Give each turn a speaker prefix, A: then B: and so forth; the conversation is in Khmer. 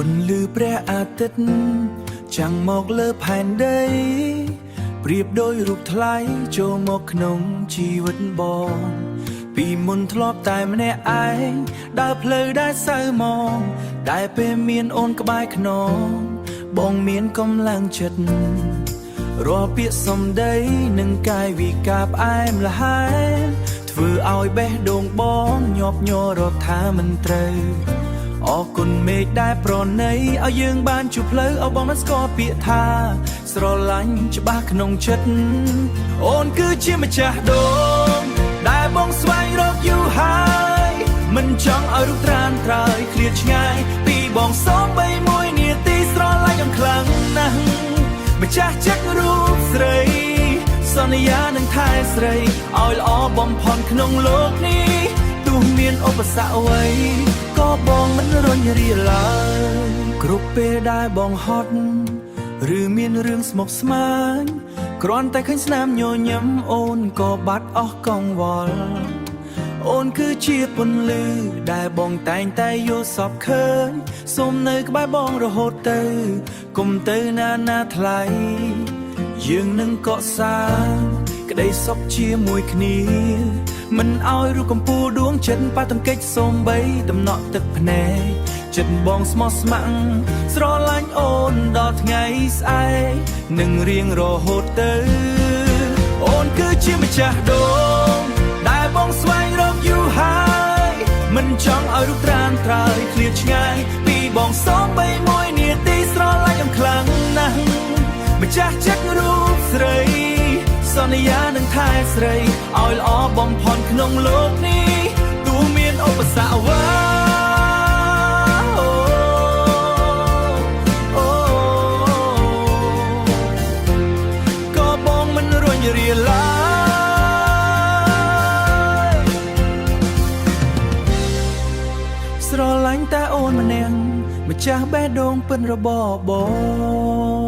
A: นลือแปรอาทิตย์ចាំងមកលើផែនដីប្រៀបដោយរូបថ្លៃចូលមកក្នុងជីវិតបងពីមុនធ្លាប់តែម្នាក់ឯងដើរផ្លូវដែលសៅមងតែពេលមានអូនក្បែរខ្នងបងមានកម្លាំងចិត្តរាល់ពាក្យសម្ដីនិងកាយវិការផ្អែមល្ហែមធ្វើឲ្យបេះដូងបងញាប់ញ័ររាប់ថាមិនត្រូវអរគុណមេឃដែលប្រណីឲ្យយើងបានជួបផ្លូវឲ្យបងបានស្គាល់ពាក្យថាស្រឡាញ់ច្បាស់ក្នុងចិត្តអូនគឺជាម្ចាស់ដូងដែលបងស្វែងរកយូរហើយមិនចង់ឲ្យរូបត្រានត្រើយឃ្លាតឆ្ងាយពីបងសូមបីមួយនាទីស្រឡាញ់យ៉ាងខ្លាំងណាស់ម្ចាស់ចិត្តរូបស្រីសន្យានឹងថែស្រីឲ្យល្អបំផុតក្នុងលោកនេះទោះមានឧបសគ្គអ្វីក៏បងមិនរញរាឡើយគ្រប់ពេលដែលបងហត់ឬមានរឿងស្មុគស្មាញគ្រាន់តែឃើញស្នាមញញឹមអូនក៏បាត់អស់កង្វល់អូនគឺជាពន្លឺដែលបងតែងតែយល់សពឃើញសូមនៅក្បែរបងរហូតទៅកុំទៅណាណាថ្លៃយើងនឹងកសាងក្តីសុខជាមួយគ្នាមិនឲ្យរូបកំពូលដួងចិត្តប៉ះទង្គិចសូមបីតំណក់ទឹកភ្នែកចិត្តបងស្មោះស្ម័គ្រស្រឡាញ់អូនដល់ថ្ងៃស្អែកនឹងរៀងរហូតទៅអូនគឺជាម្ចាស់ដូងដែលបងស្វែងរកយូរហើយមិនចង់ឲ្យរូបត្រានត្រើយឃ្លាតឆ្ងាយពីបងសូមបីមួយនាទីស្រឡាញ់យ៉ាងខ្លាំងណាស់ម្ចាស់ចិត្តរូបស្រីសន្យានឹងថែស្រីឲ្យល្អបំផុតក្នុងលោកនេះទោះមានឧបសគ្គអ្វីក៏បងមិនរញរាឡើយស្រឡាញ់តែអូនម្នាក់ម្ចាស់បេះដូងពិនរបស់បង